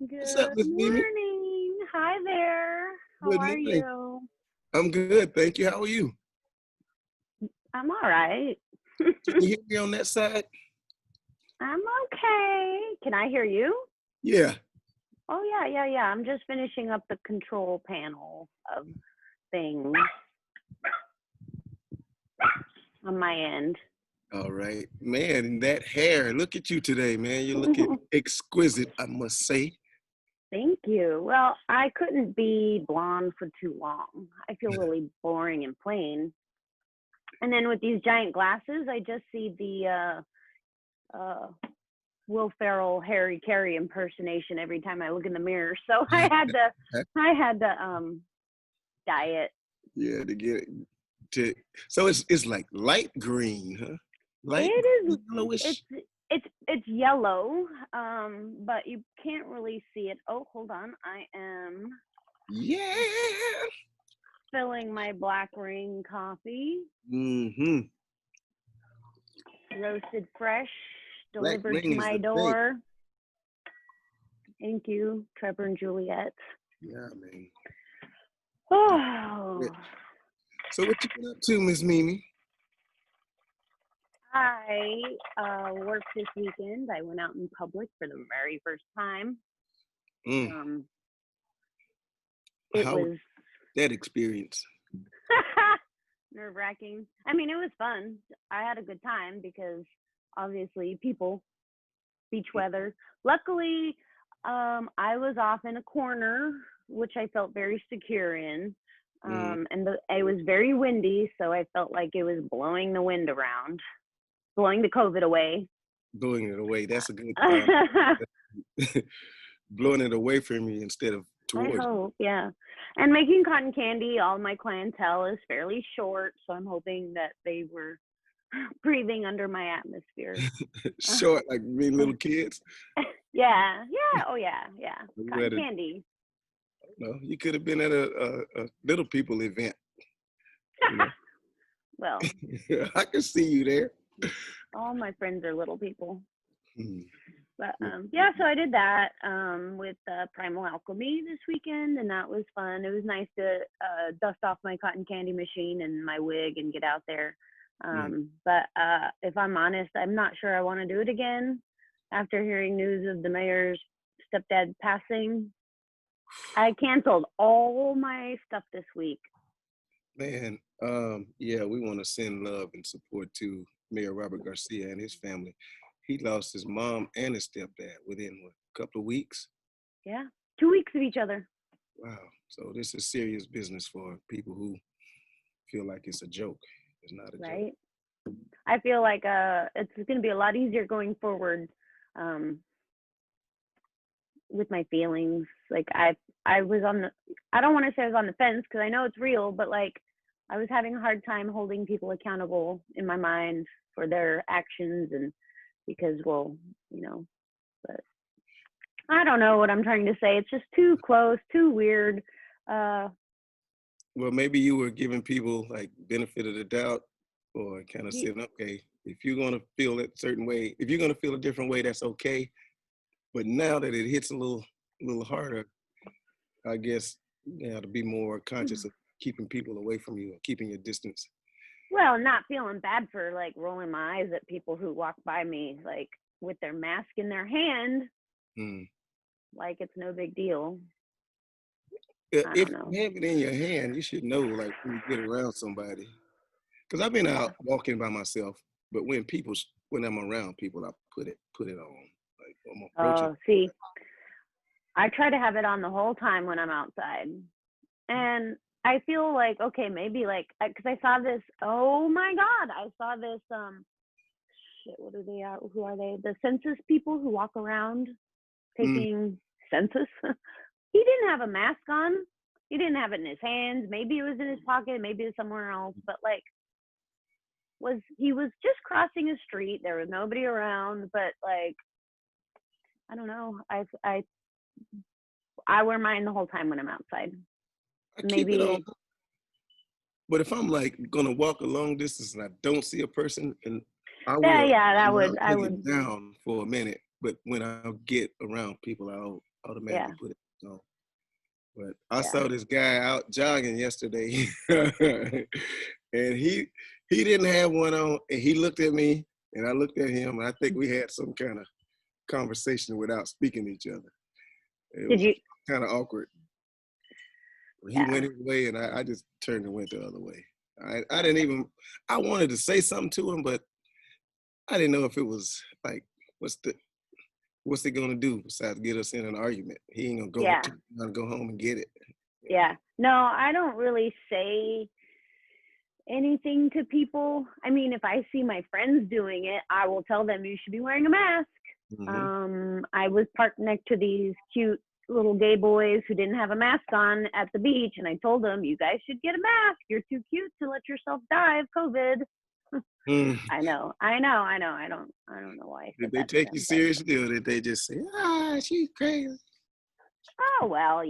What's up, Good Miss Mimi? morning. Hi there. How Good are morning. you? I'm good, thank you. How are you? I'm all right. Can you hear me on that side? I'm okay. Can I hear you? Yeah. Oh, yeah. I'm just finishing up the control panel of things on my end. All right. Man, that hair. Look at you today, man. You're looking exquisite, I must say. Thank you. Well, I couldn't be blonde for too long. I feel really boring and plain. And then with these giant glasses, I just see the uh, Will Ferrell Harry Carey impersonation every time I look in the mirror. So I had to dye it. Yeah, to get it to so it's like light green, huh? It Light is green, yellowish. it's yellow, but you can't really see it. Oh, hold on. I am Yeah. filling my black ring coffee, Mm-hmm. roasted fresh, Black delivered to ring is my the thing. door. Thank you, Trevor and Juliet. Yeah, man. Oh, So what you been up to, Miss Mimi? I worked this weekend. I went out in public for the very first time. Mm. Um, it How was was that experience? nerve wracking. I mean, it was fun. I had a good time because obviously people, beach weather. Luckily, I was off in a corner, which I felt very secure in. Mm. It was very windy, so I felt like it was blowing the wind around, blowing the COVID away. Blowing it away. That's a good blowing it away from you instead of I towards hope, yeah. And making cotton candy, all my clientele is fairly short, so I'm hoping that they were breathing under my atmosphere. you. Short, like me little kids. Oh yeah. You Cotton at a, candy. no, you could have been at a little people event, you know. Well, I can see you there. all my friends are little people. Mm. But yeah, so I did that with Primal Alchemy this weekend, and that was fun. It was nice to dust off my cotton candy machine and my wig and get out there. Mm. But if I'm honest, I'm not sure I want to do it again after hearing news of the mayor's stepdad passing. I canceled all my stuff this week. Man, yeah, we want to send love and support to Mayor Robert Garcia and his family. He lost his mom and his stepdad within what, a couple of weeks. Yeah, 2 weeks of each other. Wow. So this is serious business for people who feel like it's a joke. It's not a joke. Right. I feel like it's going to be a lot easier going forward um, with my feelings. Like I was on the I don't want to say I was on the fence because I know it's real, but like I was having a hard time holding people accountable in my mind for their actions and because well, you know, but I don't know what I'm trying to say. It's just too close, too weird. Uh Well, maybe you were giving people like benefit of the doubt or kind of saying, okay, if you're going to feel a certain way, if you're going to feel a different way, that's okay. But now that it hits a little harder, I guess you have to be more conscious of keeping people away from you or keeping your distance. well, not feeling bad for like rolling my eyes at people who walk by me like with their mask in their hand Mm. like it's no big deal. I If don't know. you have it in your hand, you should know like when you get around somebody. Because I've been Yeah. out walking by myself, but when I'm around people, I put it on. Like I'm approaching. Oh, see, I try to have it on the whole time when I'm outside. And I feel like, okay, maybe like, because I saw this, oh my God, I saw this, shit, what are they, who are they? The census people who walk around Mm. taking census. He didn't have a mask on. He didn't have it in his hands. Maybe it was in his pocket. Maybe it was somewhere else. But like, he was just crossing a street. There was nobody around. But like, I don't know. I wear mine the whole time when I'm outside. I keep it on. Maybe, But if I'm like gonna walk a long distance and I don't see a person, and I yeah, will, yeah, I'll I take would. it down for a minute. But when I get around people, I'll automatically Yeah. put it on. But I Yeah. saw this guy out jogging yesterday, and he didn't have one on, and he looked at me, and I looked at him, and I think we had some kind of conversation without speaking to each other. It Did was you? kind of awkward. He Yeah. went his way, and I just turned and went the other way. I Yeah. didn't even. I wanted to say something to him, but I didn't know if it was like, what's it gonna do besides get us in an argument? He ain't Yeah. gonna go home and get it. Yeah. No, I don't really say anything to people. I mean, if I see my friends doing it, I will tell them you should be wearing a mask. Mm-hmm. I was parked next to these cute little gay boys who didn't have a mask on at the beach, and I told them, you guys should get a mask. You're too cute to let yourself die of COVID. Mm. I know. I don't know why I Did said they that to take you them, but seriously, or did they just say, she's crazy? oh well,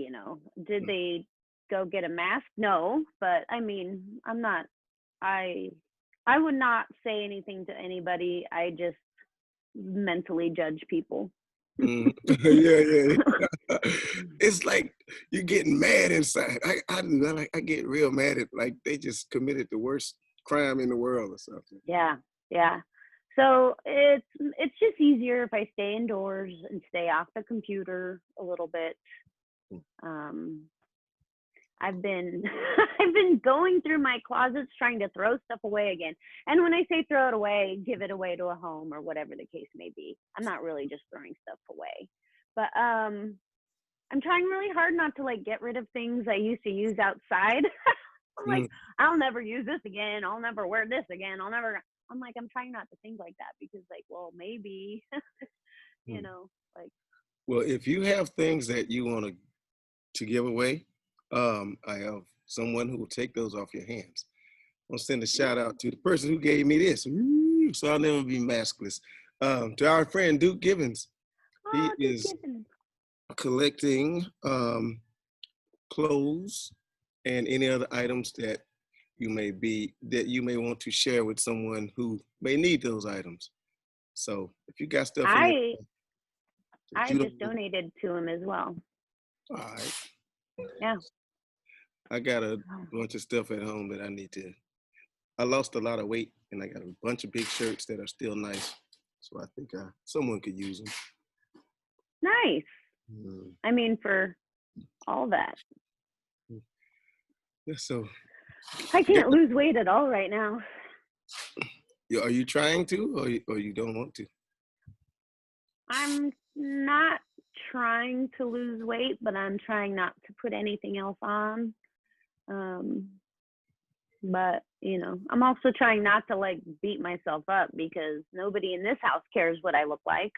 did they go get a mask? No, but I mean, I'm not. I I would not say anything to anybody. I just mentally judge people. Mm. Yeah. It's like you're getting mad inside. I do that. I get real mad at like they just committed the worst crime in the world or something. Yeah, yeah. So it's just easier if I stay indoors and stay off the computer a little bit. Um, I've been I've been going through my closets trying to throw stuff away again. And when I say throw it away, give it away to a home or whatever the case may be. I'm not really just throwing stuff away. But I'm trying really hard not to like get rid of things I used to use outside. I'm like, Mm. I'll never use this again. I'll never wear this again. I'm like, I'm trying not to think like that because like, well, maybe, Mm. like, Well, if you have things that you want to give away, I have someone who will take those off your hands. I'll send a shout out to the person who gave me this. Ooh, so I'll never be maskless. To our friend Duke Givens, he oh, just is kidding. collecting clothes and any other items that you may want to share with someone who may need those items. So if you got stuff in your I that I you just don't, donated to him as well. all right, Yeah. I got a bunch of stuff at home that I need to. I lost a lot of weight, and I got a bunch of big shirts that are still nice. So I think someone could use them. Nice. Mm. I mean, for all that. Yeah, so I can't lose weight at all right now. are you trying to, or you don't want to? I'm not trying to lose weight, but I'm trying not to put anything else on. Um, but I'm also trying not to like beat myself up because nobody in this house cares what I look like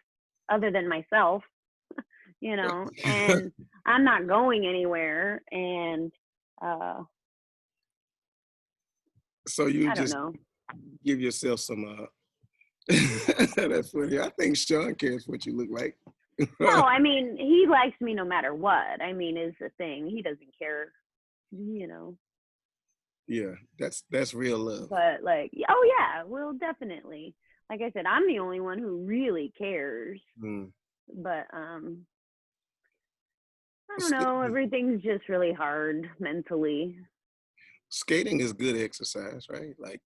other than myself, and I'm not going anywhere. And So you I don't just know. give yourself some. That's funny. I think Sean cares what you look like. No, I mean, he likes me no matter what. I mean, is the thing. He doesn't care. Yeah, that's real love. But like, oh yeah, well, definitely. Like I said, I'm the only one who really cares. Mm. But I don't know. Everything's just really hard mentally. Skating is good exercise, right? Like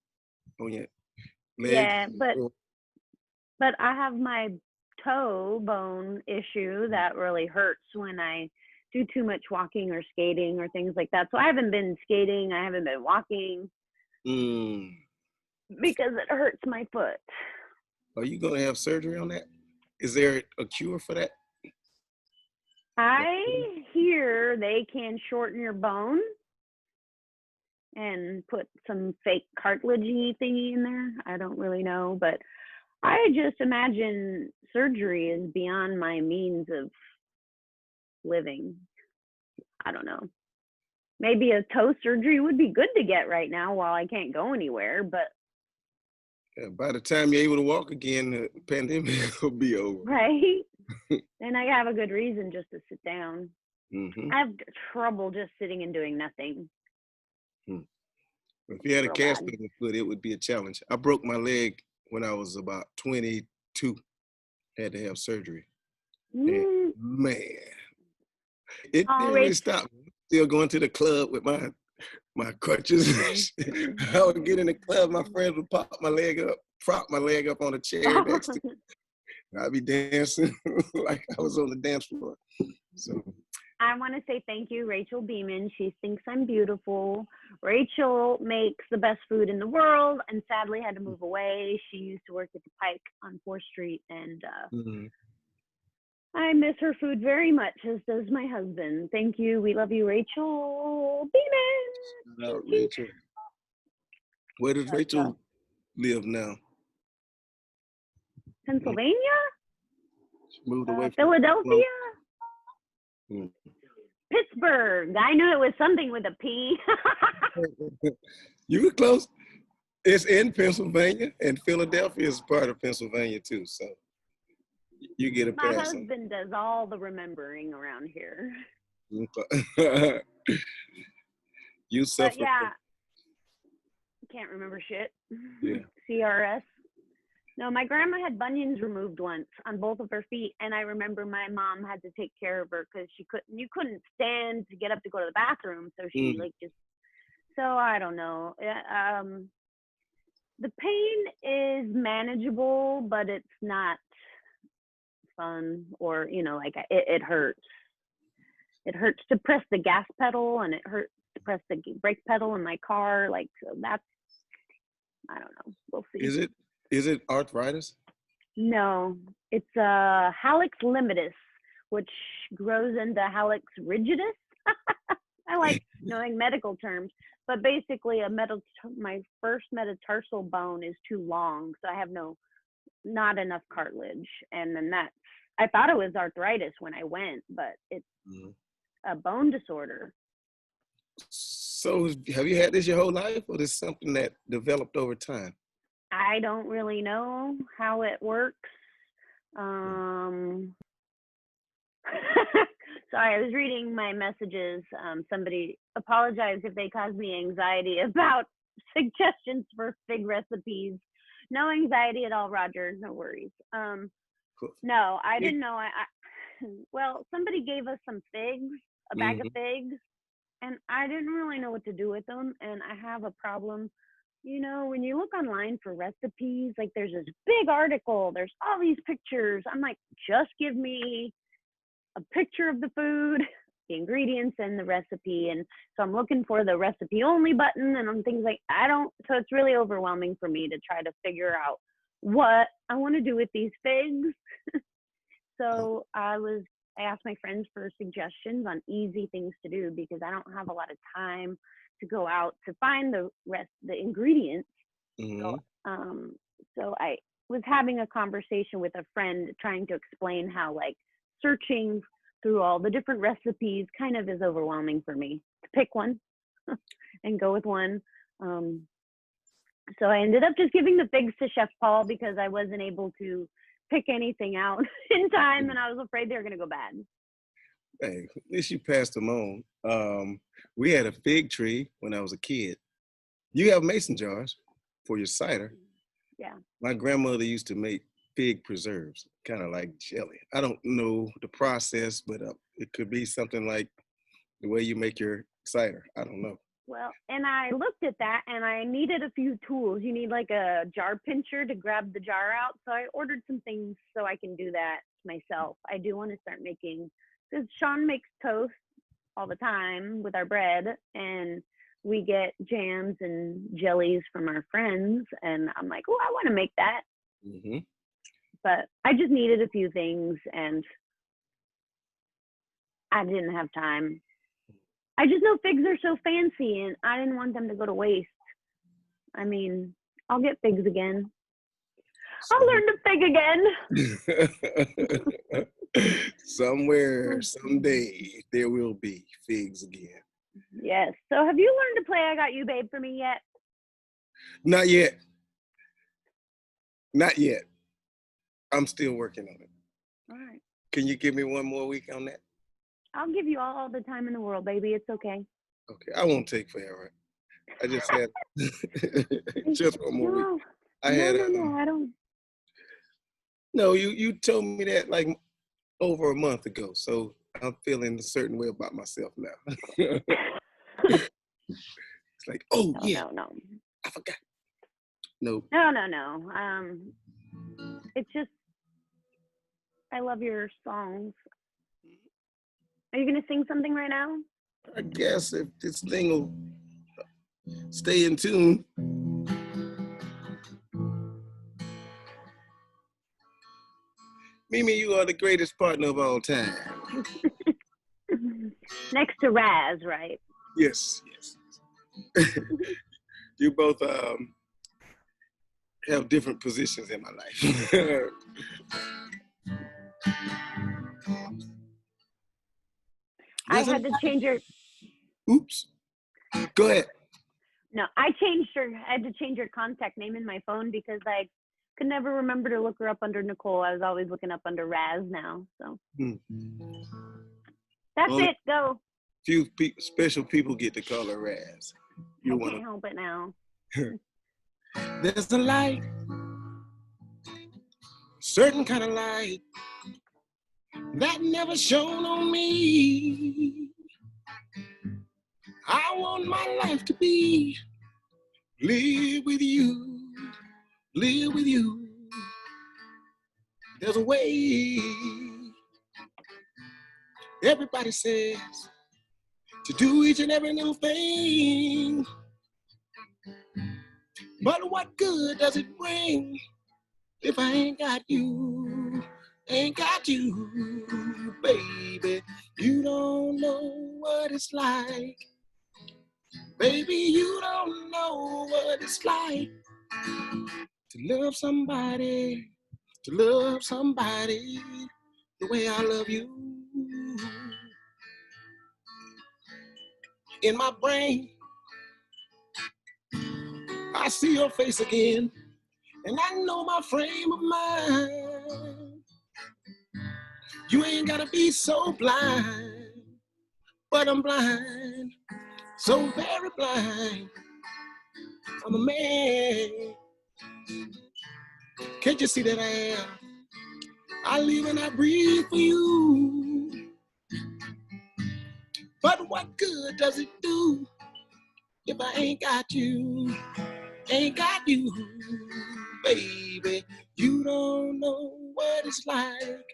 on your legs. Yeah, but I have my toe bone issue that really hurts when I do too much walking or skating or things like that. So I haven't been skating. I haven't been walking Mm. because it hurts my foot. Are you gonna have surgery on that? Is there a cure for that? I hear they can shorten your bone and put some fake cartilagey thingy in there. I don't really know, but I just imagine surgery is beyond my means of living. I don't know. Maybe a toe surgery would be good to get right now while I can't go anywhere, but By the time you're able to walk again, the pandemic will be over. right? Then I have a good reason just to sit down. Mm-hmm. I have trouble just sitting and doing nothing. If you had a Real cast bad. on your foot, it would be a challenge. I broke my leg when I was about 22. Had to have surgery. And Mm, man, It Oh, didn't really Rach. stop. Still going to the club with my crutches. I would get in the club, my friends would prop my leg up on a chair next to me. I'd be dancing like I was on the dance floor. So I want to say thank you, Rachel Beeman. She thinks I'm beautiful. Rachel makes the best food in the world and sadly had to move away. She used to work at the Pike on 4th Street, and mhm. I miss her food very much, as does my husband. Thank you. We love you, Rachel Beeman. Shout out Thank you. Rachel. Where does Rachel live now? Pennsylvania? She moved away from Philadelphia? Mm. Pittsburgh. I knew it was something with a P. You were close. It's in Pennsylvania, and Philadelphia is part of Pennsylvania too. So you get a My pass on husband does all the remembering around here. it. You But suffer. yeah, can't remember shit. Yeah. CRS. No, my grandma had bunions removed once on both of her feet, and I remember my mom had to take care of her because you couldn't stand to get up to go to the bathroom, so she Mm. like just. So I don't know. The pain is manageable, but it's not fun, or like it hurts. It hurts to press the gas pedal, and it hurts to press the brake pedal in my car. Like, so that's, I don't know. We'll see. Is it arthritis? No, it's hallux limitus, which grows into hallux rigidus. I like knowing medical terms, but basically my first metatarsal bone is too long, so I have not enough cartilage, and then I thought it was arthritis when I went, but it's Mhm. a bone disorder. So have you had this your whole life, or is this something that developed over time? I don't really know how it works. Sorry, I was reading my messages. Somebody apologized if they caused me anxiety about suggestions for fig recipes. No anxiety at all, Roger. No worries. Cool. No, I didn't know. Well, somebody gave us some figs, a bag of figs, and I didn't really know what to do with them. And I have a problem. When you look online for recipes, like there's this big article, there's all these pictures. I'm like, just give me a picture of the food, the ingredients, and the recipe. And so I'm looking for the recipe only button, and I'm things like, so it's really overwhelming for me to try to figure out what I want to do with these figs. So I asked my friends for suggestions on easy things to do because I don't have a lot of time to go out to find the ingredients. Mm-hmm. So I was having a conversation with a friend trying to explain how like searching through all the different recipes kind of is overwhelming for me to pick one and go with one. So I ended up just giving the figs to Chef Paul because I wasn't able to pick anything out in time, and I was afraid they were going to go bad. Hey, at least you passed them on. We had a fig tree when I was a kid. You have mason jars for your cider. Yeah. My grandmother used to make fig preserves, kind of like jelly. I don't know the process, but it could be something like the way you make your cider. I don't know. Well, and I looked at that and I needed a few tools. You need like a jar pincher to grab the jar out. So I ordered some things so I can do that myself. I do want to start making, because Sean makes toast all the time with our bread, and we get jams and jellies from our friends. And I'm like, oh, I want to make that. Mm-hmm. But I just needed a few things and I didn't have time. I just know figs are so fancy and I didn't want them to go to waste. I mean, I'll get figs again. I'll learn to fig again. Somewhere, someday, there will be figs again. Yes. So have you learned to play I Got You, Babe, for me yet? Not yet. Not yet. I'm still working on it. All right. Can you give me one more week on that? I'll give you all the time in the world, baby. It's okay. Okay. I won't take forever. I just had just one more week. I don't. No, you told me that like over a month ago. So I'm feeling a certain way about myself now. It's like, oh No, yeah, no, no. I forgot. No, No, no, no. It's just I love your songs. Are you gonna sing something right now? I guess if this thing will stay in tune. Mimi, you are the greatest partner of all time. Next to Raz, right? Yes, yes. You both have different positions in my life. I There's a had to change your oops. Go ahead. no, I had to change your contact name in my phone because I could never remember to look her up under Nicole. I was always looking up under Raz now. So Hmm. that's Only it. Go. few special people get to call her Raz. I You want can't help it now. to? There's a light, certain kind of light that never shone on me. I want my life to be live with you, live with you. There's a way. Everybody says to do each and every little thing, but what good does it bring if I ain't got you? Ain't got you, baby. You don't know what it's like. Baby, you don't know what it's like to love somebody the way I love you. In my brain, I see your face again, and I know my frame of mind. You ain't gotta be so blind, but I'm blind, so very blind. I'm a man. Can't you see that I am? I live and I breathe for you. But what good does it do if I ain't got you? Ain't got you, baby. You don't know what it's like.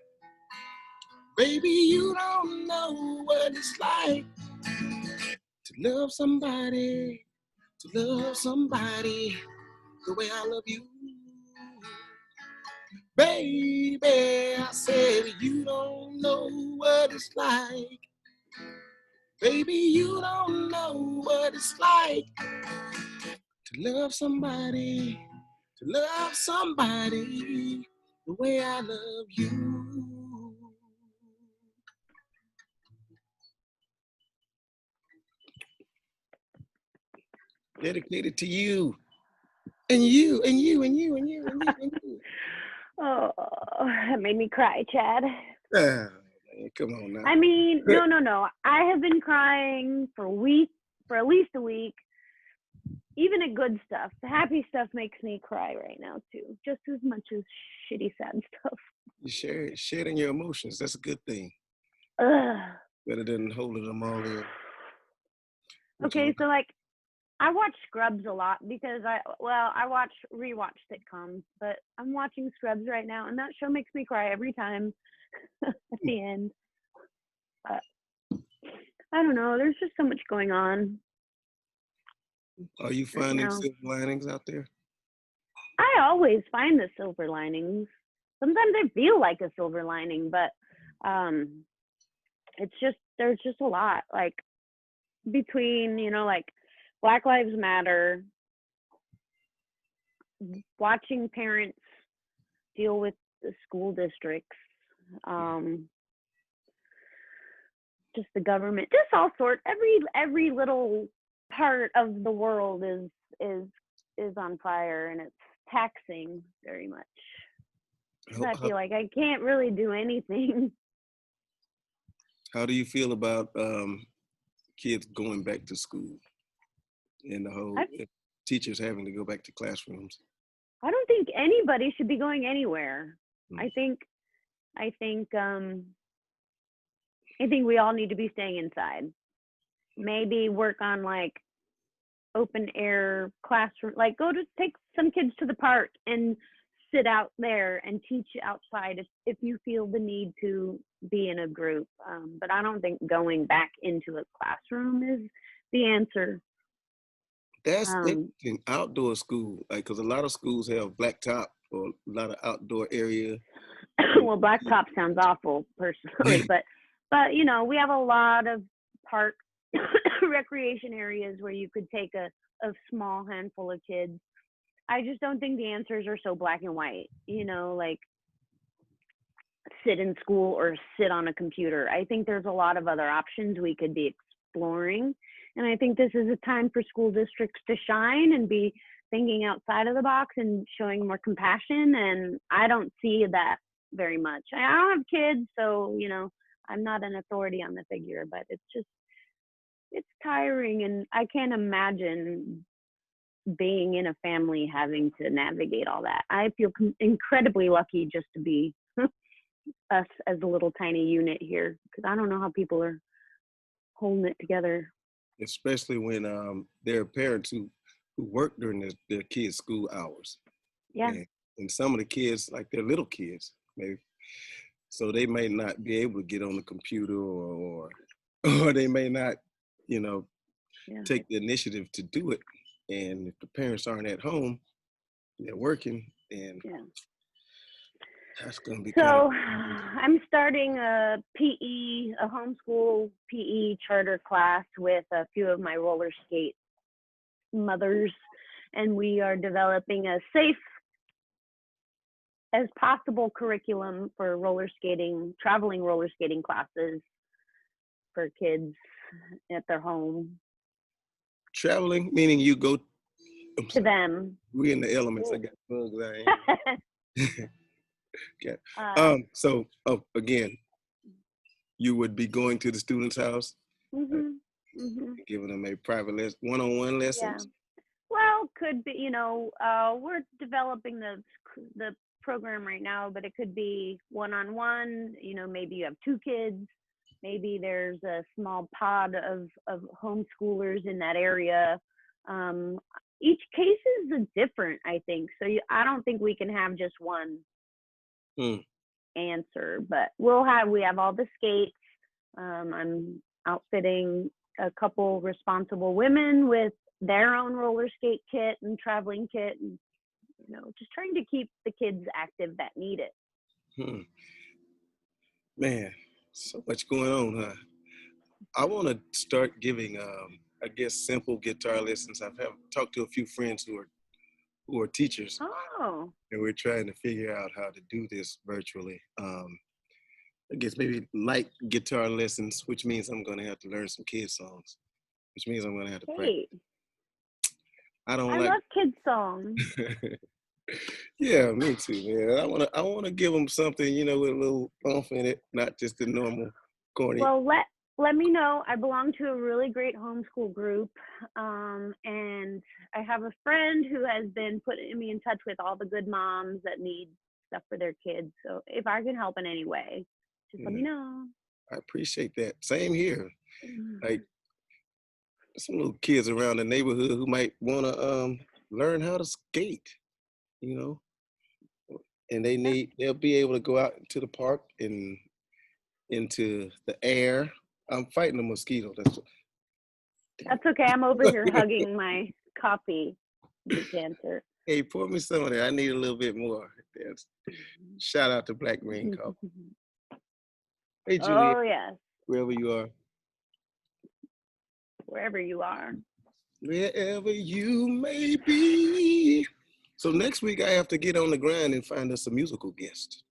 Baby, you don't know what it's like to love somebody, the way I love you. Baby, I said you don't know what it's like. Baby, you don't know what it's like to love somebody, the way I love you. Dedicated to you, and you, and you, and you, and you, and you, and you. Oh, that made me cry, Chad. Ah, man, come on now. I mean, no, no, no. I have been crying for at least a week. Even at good stuff. The happy stuff makes me cry right now too, just as much as shitty, sad stuff. You sharing your emotions. That's a good thing. Ugh. Better than holding them all in. Okay, so like, I watch Scrubs a lot because I rewatch sitcoms, but I'm watching Scrubs right now, and that show makes me cry every time at the end. But I don't know. There's just so much going on. Are you finding silver linings out there? I always find the silver linings. Sometimes I feel like a silver lining, but it's just there's just a lot like between like Black Lives Matter, watching parents deal with the school districts, just the government, just all sorts. Every little part of the world is on fire, and it's taxing very much. I feel like I can't really do anything. How do you feel about kids going back to school and the whole teachers having to go back to classrooms? I don't think anybody should be going anywhere. I think I think we all need to be staying inside. Maybe work on like open air classroom, like go to take some kids to the park and sit out there and teach outside if you feel the need to be in a group. But I don't think going back into a classroom is the answer. That's Um, interesting. Outdoor school, like, because a lot of schools have blacktop or a lot of outdoor area. well, blacktop sounds awful personally, but you know, we have a lot of park recreation areas where you could take a small handful of kids. I just don't think the answers are so black and white, you know, like sit in school or sit on a computer. I think there's a lot of other options we could be exploring. And I think this is a time for school districts to shine and be thinking outside of the box and showing more compassion. And I don't see that very much. I don't have kids, so, you know, I'm not an authority on the figure, but it's tiring. And I can't imagine being in a family having to navigate all that. I feel incredibly lucky just to be us as a little tiny unit here, because I don't know how people are holding it together. Especially when there are parents who work during their kids' school hours. Yeah. And some of the kids, like they're little kids, maybe, so they may not be able to get on the computer or they may not, you know, Yeah. take the initiative to do it. And if the parents aren't at home, they're working, and Yeah. that's going to be kind of. So I'm starting a PE, a homeschool PE charter class with a few of my roller skate mothers, and we are developing a safe as possible curriculum for roller skating, traveling roller skating classes for kids at their home. Traveling, meaning you go to them. We in the elements. I got bugs. I ain't. Okay. So, again, you would be going to the student's house, giving them a private one-on-one Yeah. lessons. Well, could be. You know, we're developing the program right now, but it could be one-on-one. You know, maybe you have 2 kids. Maybe there's a small pod of homeschoolers in that area. Each case is different, I think. So I don't think we can have just one answer, but we have all the skates. I'm outfitting a couple responsible women with their own roller skate kit and traveling kit, and you know, just trying to keep the kids active that need it. Man, so much going on, huh? I want to start giving, I guess, simple guitar lessons. I've talked to a few friends who are teachers. Oh. And we're trying to figure out how to do this virtually. I guess maybe light guitar lessons, which means I'm going to have to learn some kid songs, which means I'm going to have to practice. I love kid songs. Yeah, me too, man. I want to give them something, you know, with a little oomph in it, not just the normal corny. Well, let me know. I belong to a really great homeschool group, and I have a friend who has been putting me in touch with all the good moms that need stuff for their kids. So if I can help in any way, just let me know. I appreciate that. Same here. Like some little kids around the neighborhood who might want to learn how to skate, you know, and they'll be able to go out into the park and into the air. I'm fighting a mosquito. That's okay. I'm over here hugging my coffee decanter. Hey, pour me some of that. I need a little bit more. Shout out to Black Green Coffee. Hey, Julie. Oh, yes. Wherever you are. Wherever you are. Wherever you may be. So next week I have to get on the grind and find us a musical guest.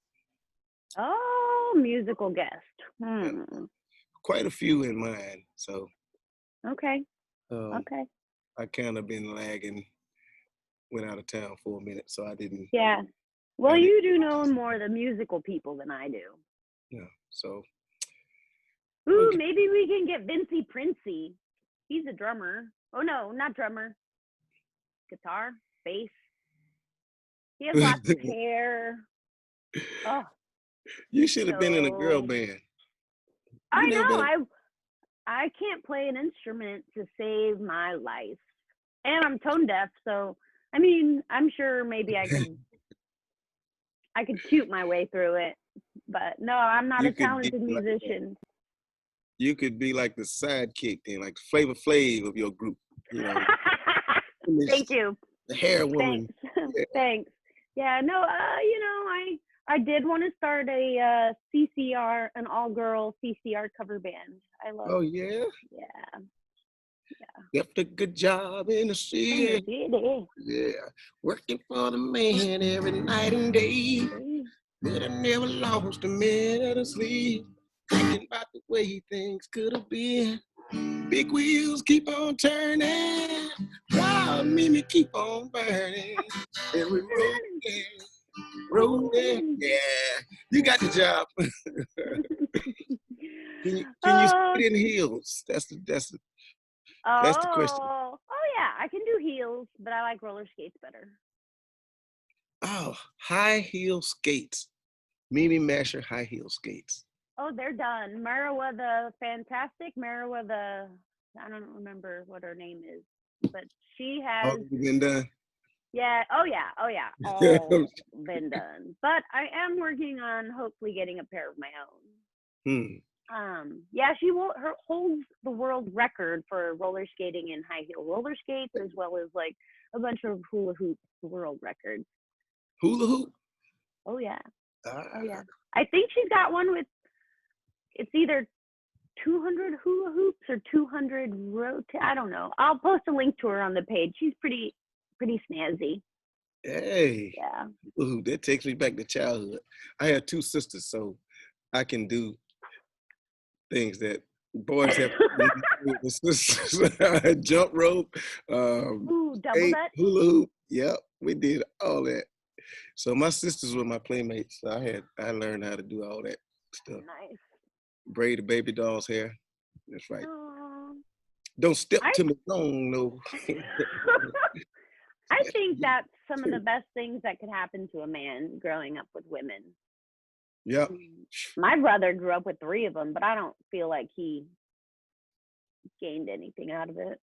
Oh, musical guest. Yeah. Quite a few in mind. So. Okay. Okay. I kind of been lagging. Went out of town for a minute, so I didn't. Yeah. Well, you do know more of the musical people than I do. Yeah. So. Ooh, maybe we can get Vincey Princey. He's a drummer. Oh no, not drummer. Guitar, bass. He has lots of hair. Oh. You should have been in a girl band. I You know. never. I can't play an instrument to save my life, and I'm tone deaf. So I mean, I'm sure maybe I could cute my way through it, but no, I'm not a You could be talented like musician. you could be like the sidekick then, like Flavor Flav of your group. You know, Thank you. the hair Thanks. woman. Yeah. Thanks. Yeah, no, I did want to start a CCR, an all-girl CCR cover band. I love, Oh yeah, yeah, left a good job in the in the city. city. Yeah, working for the man every night and day. But I never lost a minute of sleep. Thinking about the way things could have been. Big wheels keep on turning. Proud Mimi keep on burning. And we rolling. Yeah, you got the job. Can you Oh, sit in heels? That's the question. oh yeah, I can do heels, but I like roller skates better. Oh, high heel skates. Mimi Masher high heel skates. Oh, they're done. Marawa the Fantastic, Marawa the, I don't remember what her name is, but she has, Already been done. yeah, oh yeah, all been done. But I am working on hopefully getting a pair of my own. Hmm. Yeah, she holds the world record for roller skating in high heel roller skates, as well as like a bunch of hula hoop world records. Hula hoop. Oh yeah, oh Ah, yeah. I think she's got one with, it's either 200 hula hoops or 200 I don't know. I'll post a link to her on the page. She's pretty snazzy. hey, Yeah. hula hoop. That takes me back to childhood. I had two sisters, so I can do things that boys have to do with the sisters. Jump rope, Ooh, double skate, dutch. hula hoop. Yep, we did all that. So my sisters were my playmates. So I learned how to do all that stuff. Nice. Braid the baby doll's hair. That's right. Oh, Don't step I to me wrong, no. I think that's some of the best things that could happen to a man growing up with women. Yep. My brother grew up with 3 of them, but I don't feel like he gained anything out of it.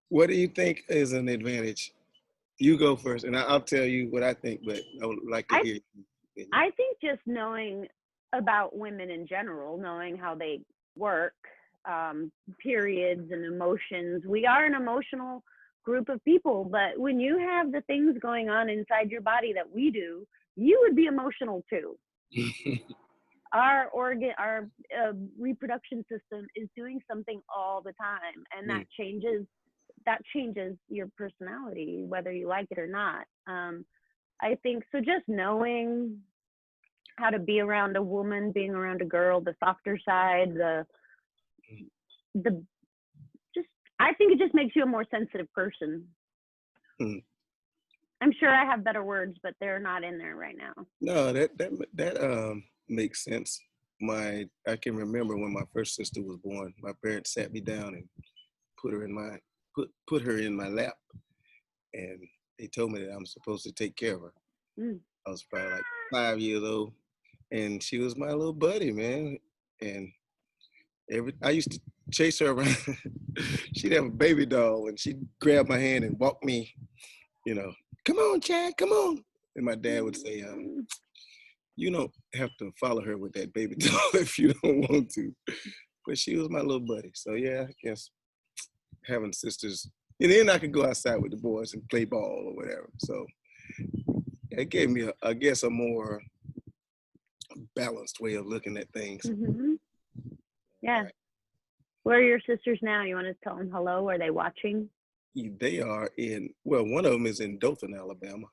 What do you think is an advantage? You go first, and I'll tell you what I think, but I would like to I hear you. I think just knowing about women in general, knowing how they work, periods and emotions. We are an emotional group of people, but when you have the things going on inside your body that we do, you would be emotional too. Our reproduction system is doing something all the time, and that changes your personality, whether you like it or not. I think so. Just knowing how to be around a woman, being around a girl, the softer side, the just I think it just makes you a more sensitive person. Mm. I'm sure I have better words, but they're not in there right now. No, that makes sense. I can remember when my first sister was born. My parents sat me down and put her in my put her in my lap, and they told me that I'm supposed to take care of her. Mm. I was probably like 5 years old, and she was my little buddy, man. And I used to chase her around. She'd have a baby doll, and she'd grab my hand and walk me, you know, come on, Chad, come on. And my dad would say, you don't have to follow her with that baby doll if you don't want to. But she was my little buddy. So yeah, I guess having sisters, and then I could go outside with the boys and play ball or whatever. So it gave me, I guess, a more balanced way of looking at things. Mm-hmm. Yeah. Right. Where are your sisters now? You want to tell them hello? Are they watching? They are one of them is in Dothan, Alabama.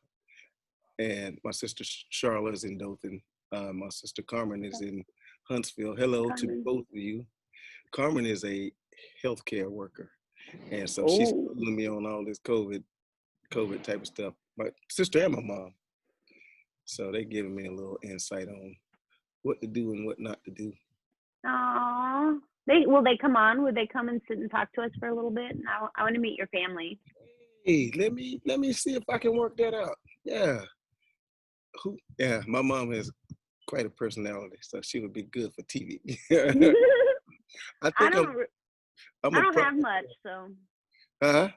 And my sister Charlotte is in Dothan. My sister Carmen is in Huntsville. Hello to both of you. Carmen is a healthcare worker. And so she's schooling me on all this COVID type of stuff. My sister and my mom. So they're giving me a little insight on what to do and what not to do. Aww. Will they come on? Would they come and sit and talk to us for a little bit? I want to meet your family. Hey, let me see if I can work that out. Yeah. Yeah, my mom has quite a personality, so she would be good for TV. I I think don't. I'm I a don't have product. much, so Huh?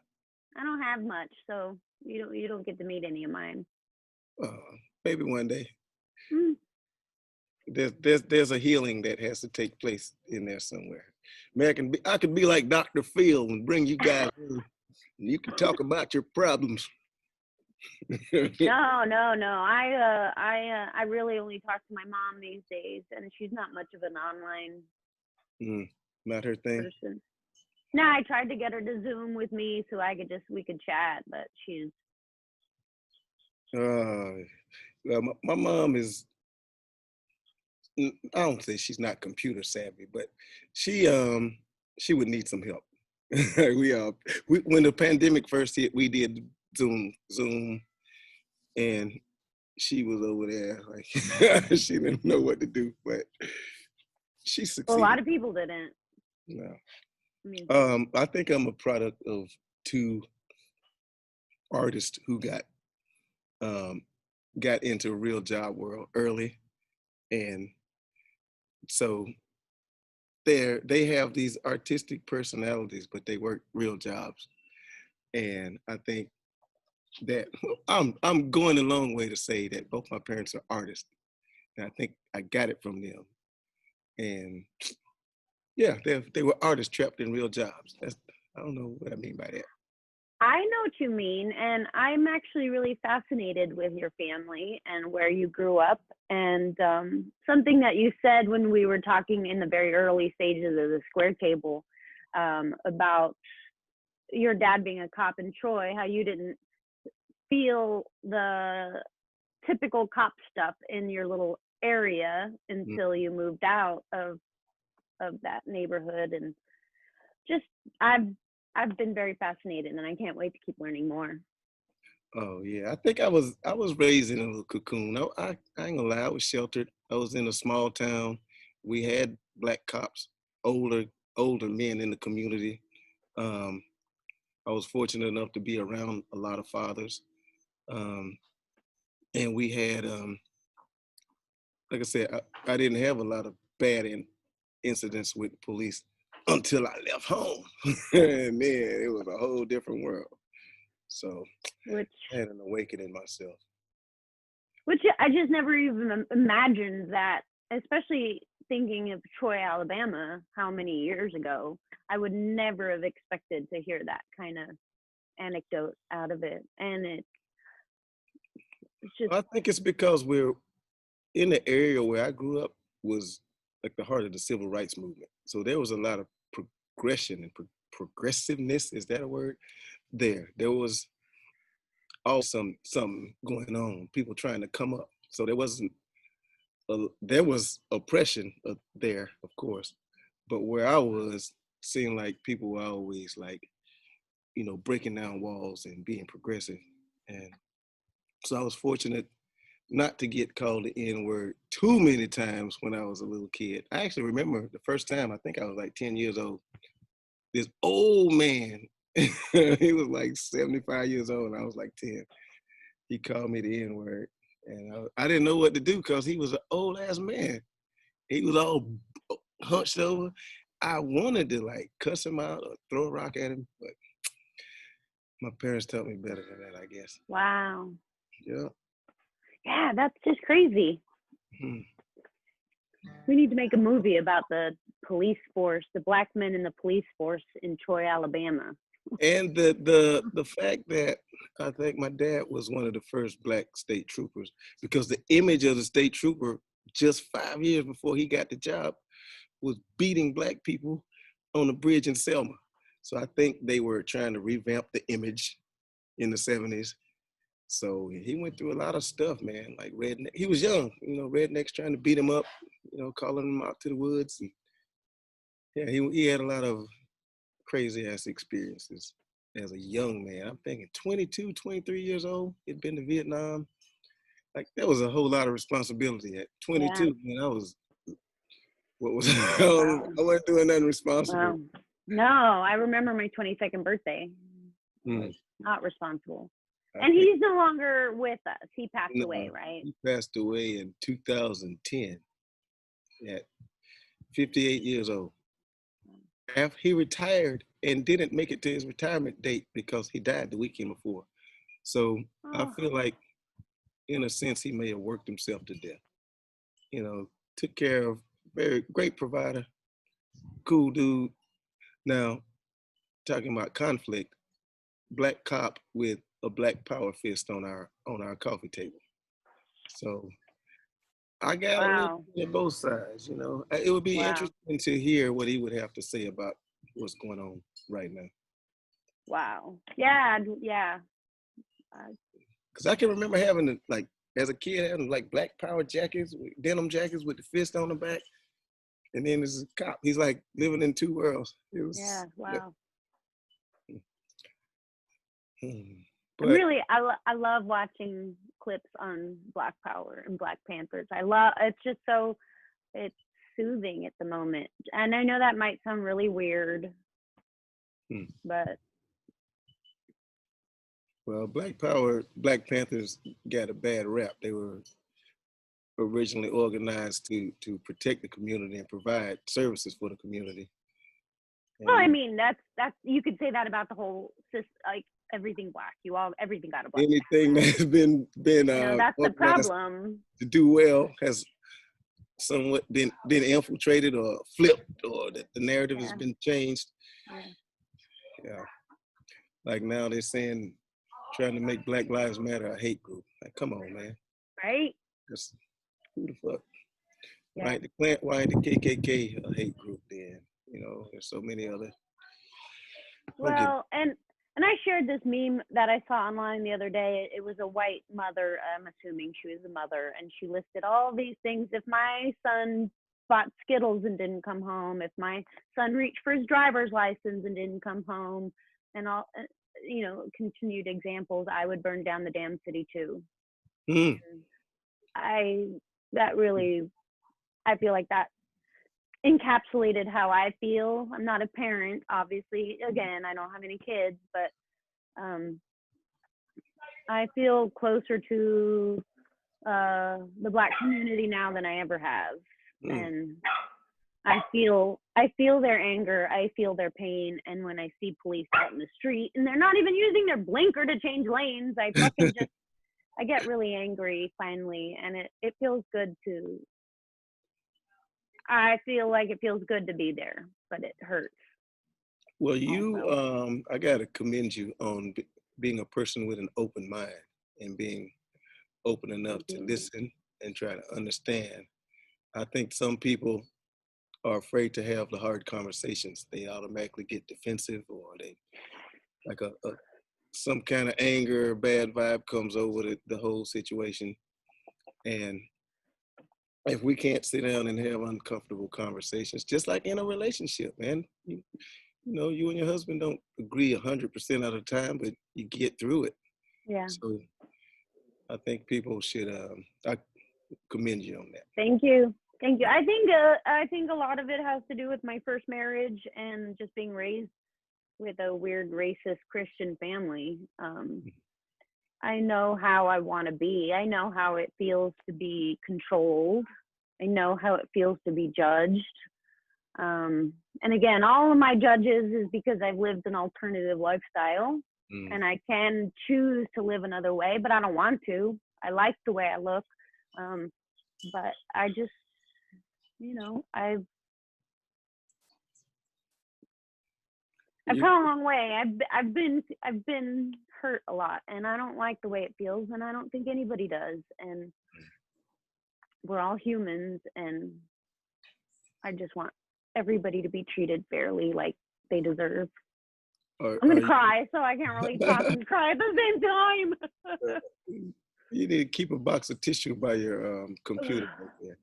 I don't have much, so you don't get to meet any of mine. Maybe one day. Mm. There's a healing that has to take place in there somewhere. Man, I could be like Dr. Phil and bring you guys in, and you can talk about your problems. No, no, no. I really only talk to my mom these days, and she's not much of an online Mm, not her thing. person. No, I tried to get her to Zoom with me so we could chat, but she's Uh, well, my mom is. I don't say she's not computer savvy, but she she would need some help. we we when the pandemic first hit, we did Zoom, and she was over there like she didn't know what to do, but she well, a lot succeeded. of people didn't. No. I mean, I think I'm a product of two artists who um, got into a real job world early, and so they have these artistic personalities, but they work real jobs. And I think that I'm going a long way to say that both my parents are artists, and I think I got it from them. And yeah, they were artists trapped in real jobs. I don't know what I mean by that. I know what you mean, and I'm actually really fascinated with your family and where you grew up. And something that you said when we were talking in the very early stages of the square table about your dad being a cop in Troy, how you didn't feel the typical cop stuff in your little area Mm. until you moved out of that neighborhood. And just I've I've been very fascinated, and I can't wait to keep learning more. Oh yeah, I think I was raised in a little cocoon. I ain't gonna lie, I was sheltered. I was in a small town. We had black cops, older older men in the community. Um, I was fortunate enough to be around a lot of fathers, um, and we had, like I said, I didn't have a lot of bad incidents with police until I left home, and then it was a whole different world. So which I had an awakening myself. which I just never even imagined that, especially thinking of Troy, Alabama, how many years ago. I would never have expected to hear that kind of anecdote out of it. And it's just I think it's because we're in the area where I grew up was like the heart of the civil rights movement. So there was a lot of progression and progressiveness. Is that a word? There was always something going on. People trying to come up. So there was oppression there, of course, but where I was, seemed like people were always like breaking down walls and being progressive, and so I was fortunate not to get called the N word too many times when I was a little kid. I actually remember the first time, I think I was like 10 years old. This old man, he was like 75 years old, and I was like 10. He called me the N word. And I didn't know what to do because he was an old ass man. He was all hunched over. I wanted to like cuss him out or throw a rock at him, but my parents taught me better than that, I guess. wow. Yeah. Yeah, that's just crazy. Hmm. We need to make a movie about the police force, the black men in the police force in Troy, Alabama. And the fact that I think my dad was one of the first black state troopers, because the image of the state trooper just 5 years before he got the job was beating black people on the bridge in Selma. So I think they were trying to revamp the image in the 70s. So he went through a lot of stuff, man. Like redneck, he was young, rednecks trying to beat him up, calling him out to the woods. And yeah, he had a lot of crazy ass experiences as a young man. I'm thinking 22, 23 years old. He'd been to Vietnam. Like that was a whole lot of responsibility at Yeah. 22. Man, I was what was Wow. I wasn't doing nothing responsible. Wow. No, I remember my 22nd birthday. I Mm, was not responsible. I And think he's no longer with us. He passed away, no, right? he passed away in 2010 at 58 years old. after he retired and didn't make it to his retirement date because he died the weekend before. So I Oh, feel like, in a sense, he may have worked himself to death. Took care of, very great provider, cool dude. Now, talking about conflict, black cop with a black power fist on our coffee table. So I got a little wow. bit of both sides. It would be Wow. interesting to hear what he would have to say about what's going on right now. Wow. Yeah. Yeah. Uh, Because I can remember having, like, as a kid, having like black power jackets, denim jackets with the fist on the back. And then there's a cop. He's like living in two worlds. It yeah. was, yeah. Wow. But I love watching clips on Black Power and Black Panthers. I love, it's just so, it's soothing at the moment. And I know that might sound really weird, hmm. but Well, Black Power, Black Panthers got a bad rap. They were originally organized to protect the community and provide services for the community. well, I And mean, that's you could say that about the whole system, like everything black. Everything got a black. anything that's been That's the organized problem. to do well has somewhat been infiltrated or flipped, or that the narrative has Yeah. been changed. Yeah. Yeah, like now they're saying, trying to make Black Lives Matter a hate group. Like, come on, man. Right. Just, who the fuck? Yeah. Why ain't the KKK a hate group then? There's so many other. Well, and I shared this meme that I saw online the other day. It was a white mother. I'm assuming she was a mother, and she listed all these things. If my son bought Skittles and didn't come home, if my son reached for his driver's license and didn't come home, and all, continued examples, I would burn down the damn city too. Mm. That really, I feel like that encapsulated how I feel. I'm not a parent, obviously. Again, I don't have any kids, but I feel closer to the Black community now than I ever have, and I feel their anger, I feel their pain, and when I see police out in the street and they're not even using their blinker to change lanes, I fucking just I get really angry finally, and it feels good to. I feel like it feels good to be there, but it hurts. Well, Also. I gotta commend you on being a person with an open mind and being open enough to listen and try to understand. I think some people are afraid to have the hard conversations. They automatically get defensive, or they like some kind of anger, bad vibe comes over the whole situation. And if we can't sit down and have uncomfortable conversations, just like in a relationship, man, you and your husband don't agree 100% of the time, but you get through it. Yeah. So I think people should, I commend you on that. Thank you. I think a lot of it has to do with my first marriage and just being raised with a weird racist Christian family. I know how I want to be. I know how it feels to be controlled. I know how it feels to be judged. And again, all of my judges is because I've lived an alternative lifestyle, and I can choose to live another way, but I don't want to. I like the way I look. But I just, I've come a long way. I've been hurt a lot, and I don't like the way it feels, and I don't think anybody does. And we're all humans, and I just want everybody to be treated fairly, like they deserve. I'm gonna cry, so I can't really talk and cry at the same time. You need to keep a box of tissue by your computer right there.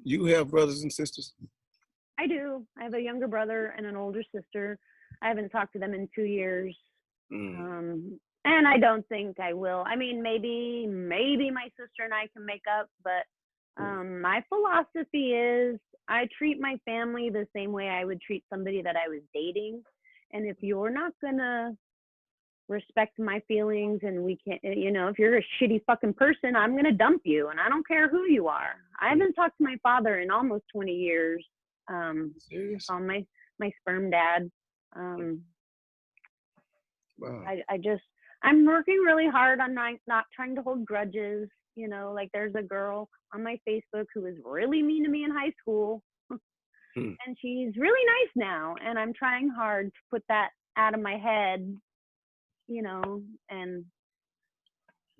You have brothers and sisters? I do. I have a younger brother and an older sister. I haven't talked to them in 2 years. And I don't think I will. I mean, maybe my sister and I can make up, but my philosophy is I treat my family the same way I would treat somebody that I was dating. And if you're not gonna respect my feelings, and we can't, if you're a shitty fucking person, I'm gonna dump you, and I don't care who you are. I haven't talked to my father in almost 20 years. Serious? Call my sperm dad. Um, Wow. I'm working really hard on not trying to hold grudges. You know, like there's a girl on my Facebook who was really mean to me in high school, Hmm. and she's really nice now. And I'm trying hard to put that out of my head, you know. And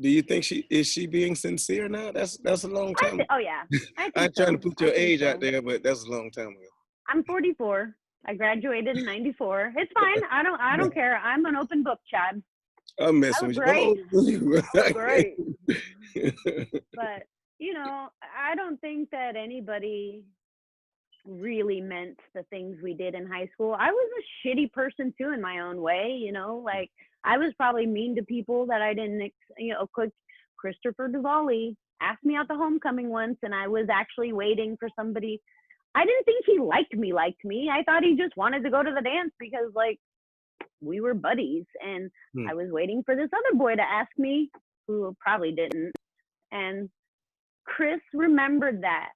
Do you think she being sincere now? That's a long time. oh yeah, I I think ain't trying to so. put your I think age out so. there, but that's a long time ago. I'm 44. I graduated in '94. It's fine. I don't care. I'm an open book, Chad. I'm I messing look with you. How great. old are you? I look great. But, you know, I don't think that anybody really meant the things we did in high school. I was a shitty person too in my own way, you know, like I was probably mean to people that I didn't, you know, Christopher Duvall asked me out to homecoming once, and I was actually waiting for somebody. I didn't think he liked me. I thought he just wanted to go to the dance because like we were buddies, and I was waiting for this other boy to ask me, who probably didn't. And Chris remembered that,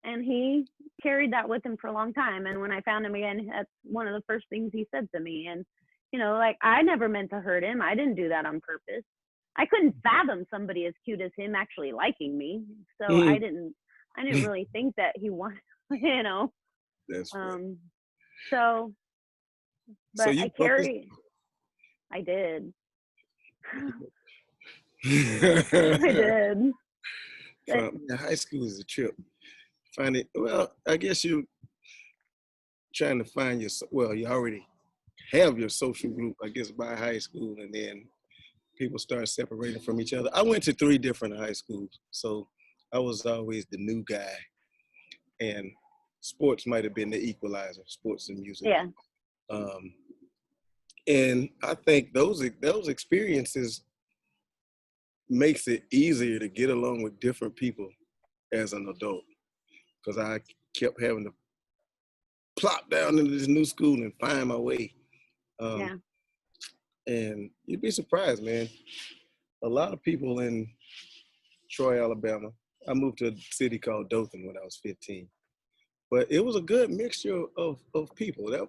and he carried that with him for a long time. And when I found him again, that's one of the first things he said to me. And you know, like I never meant to hurt him. I didn't do that on purpose. I couldn't fathom somebody as cute as him actually liking me. So I didn't really think that he wanted, you know. That's right. So, So but you I did. I I did. But high school is a trip. Find it. Well, I guess you're trying to find you already have your social group, I guess, by high school, and then people start separating from each other. I went to 3 different high schools, so I was always the new guy, and sports might have been the equalizer, sports and music. yeah. And I think those experiences makes it easier to get along with different people as an adult, because I kept having to plop down into this new school and find my way. Yeah. And you'd be surprised, man. A lot of people in Troy, Alabama. I moved to a city called Dothan when I was 15. But it was a good mixture of people.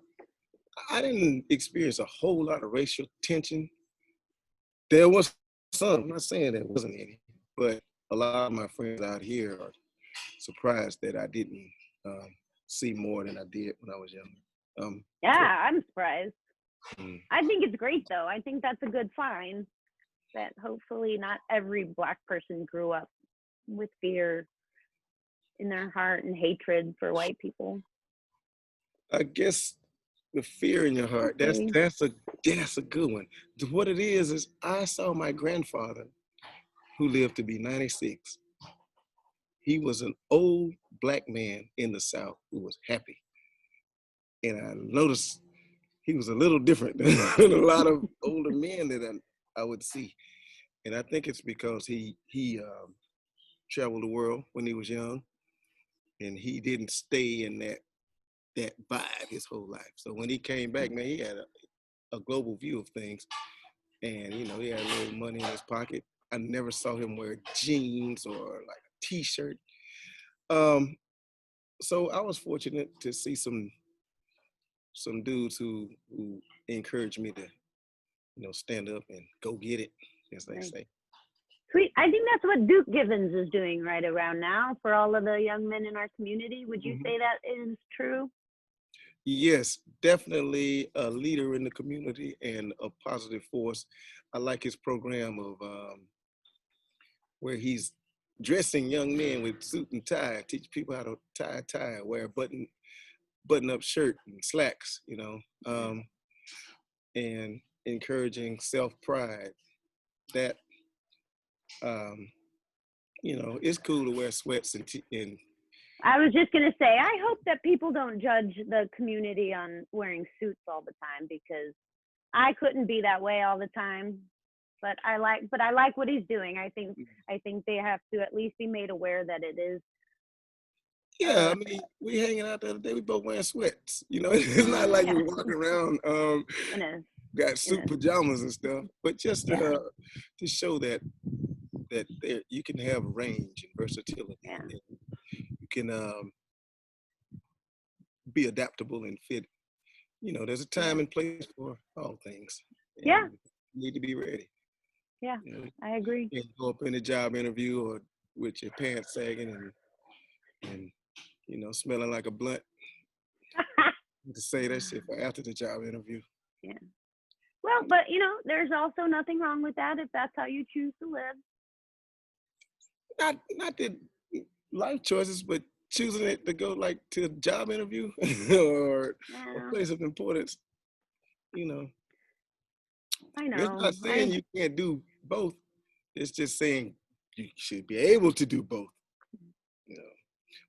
I didn't experience a whole lot of racial tension. There was some, I'm not saying there wasn't any, but a lot of my friends out here are surprised that I didn't see more than I did when I was younger. Yeah, I'm surprised. Mm. I think it's great though. I think that's a good sign that hopefully not every Black person grew up with fear in their heart and hatred for white people. I guess the fear in your heart, that's a good one. What it is I saw my grandfather, who lived to be 96. He was an old Black man in the South who was happy. And I noticed he was a little different than a lot of older men that I would see. And I think it's because he traveled the world when he was young, and he didn't stay in that vibe his whole life. So when he came back, man, he had a global view of things, and you know, he had a little money in his pocket. I never saw him wear jeans or like a t-shirt. So I was fortunate to see some dudes who encouraged me to, you know, stand up and go get it, as they say. Sweet. I think that's what Duke Givens is doing right around now for all of the young men in our community. Would you say that is true? Yes, definitely a leader in the community and a positive force. I like his program of where he's dressing young men with suit and tie, teach people how to tie a tie, wear a button-up shirt and slacks, you know, and encouraging self-pride. That, you know, it's cool to wear sweats and I was just going to say, I hope that people don't judge the community on wearing suits all the time, because I couldn't be that way all the time. But I like what he's doing. I think they have to at least be made aware that it is. Yeah, I mean, we hanging out the other day, we both wearing sweats. You know, it's not like we're walking around got suit pajamas and stuff, but just to show that there you can have range and versatility. Yeah. You can be adaptable and fit. There's a Yeah. time and place for all things. Yeah. And you need to be ready. Yeah. You know, I agree. you can't go up in a job interview or with your pants sagging and smelling like a blunt to say that shit for after the job interview. Yeah. Well, but there's also nothing wrong with that if that's how you choose to live. Not the life choices, but choosing it to go like to a job interview or a Yeah, place of importance. I It's know. not saying you can't do both. It's just saying you should be able to do both.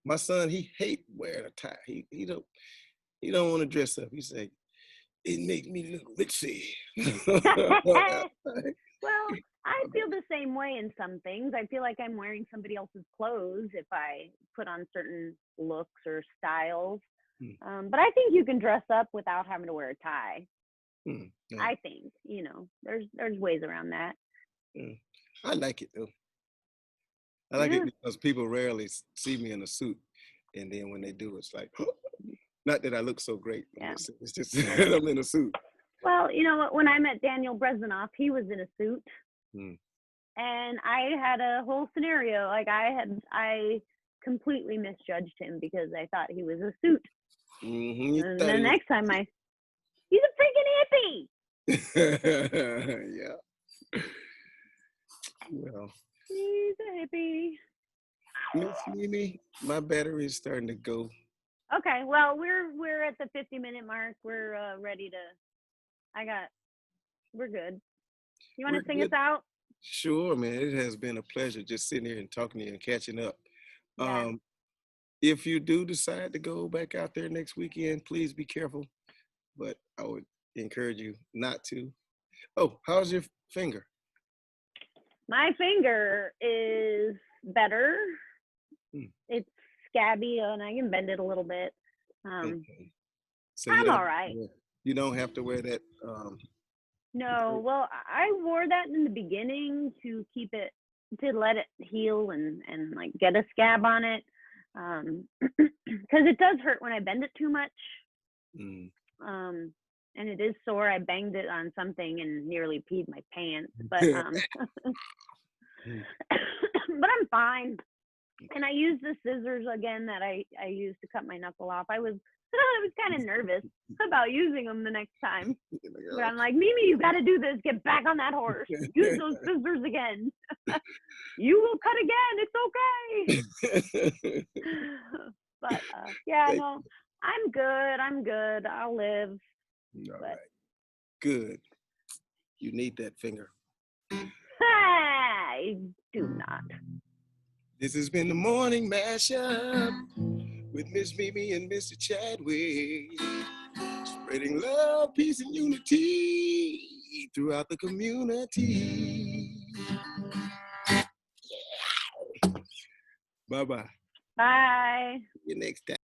My son, he hate wearing a tie. He don't want to dress up. He say it makes me look ritzy. Well, I feel the same way in some things. I feel like I'm wearing somebody else's clothes if I put on certain looks or styles. But I think you can dress up without having to wear a tie. Yeah. I think, there's ways around that. I like it though. I like it because people rarely see me in a suit, and then when they do, it's like, not that I look so great. Yeah. It's just that I'm in a suit. Well, you know what? When I met Daniel Brezanoff, he was in a suit, and I had a whole scenario. Like I completely misjudged him because I thought he was a suit. And the next time he's a freaking hippie. Yeah. Well, he's a hippie. Miss Mimi, my battery is starting to go. Okay, well we're at the 50-minute mark. We're ready to. We're good. You want to sing us out? Sure, man. It has been a pleasure just sitting here and talking to you and catching up. Yeah. If you do decide to go back out there next weekend, please be careful. But I would encourage you not to. Oh, how's your finger? My finger is better. It's scabby and I can bend it a little bit. Okay. So I'm all right. You don't have to wear that. No, well, I wore that in the beginning to let it heal and like get a scab on it. Because it does hurt when I bend it too much. And it is sore. I banged it on something and nearly peed my pants, but but I'm fine. And I used the scissors again that I used to cut my knuckle off. I was kind of nervous about using them the next time. But I'm like, Mimi, you got to do this. Get back on that horse. Use those scissors again. You will cut again. It's okay. But yeah, no, I'm good. I'll live. All right. Good. You need that finger. I do not. This has been the Morning Mashup with Miss Mimi and Mr. Chadwick, spreading love, peace, and unity throughout the community. Yeah. Bye-bye. Bye. See you next time.